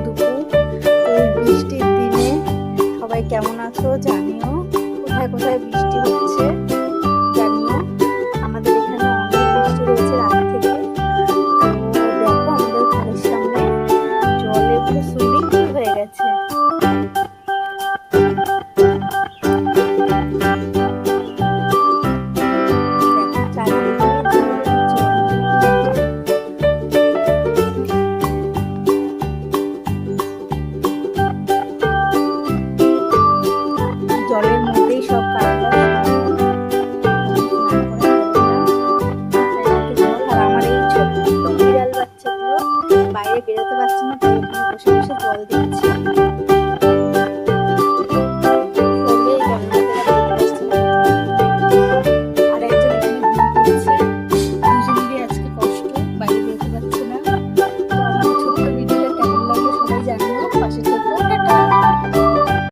দুপুর। তো এই বৃষ্টির দিনে সবাই কেমন আছো জানিও, কোথায় কোথায় বৃষ্টি হচ্ছে জানিও। আমাদের এখানে অনেক বৃষ্টি হয়েছে রাত থেকে। তো দেখো আমাদের ঘরের সামনে জলে পুরো সুইমিং পুল হয়ে গেছে। জলের মধ্যেই সব কাজবাজ আর আমার এই ছোট্ট বিড়াল বাচ্চাগুলো বাইরে বেরোতে পারছে না,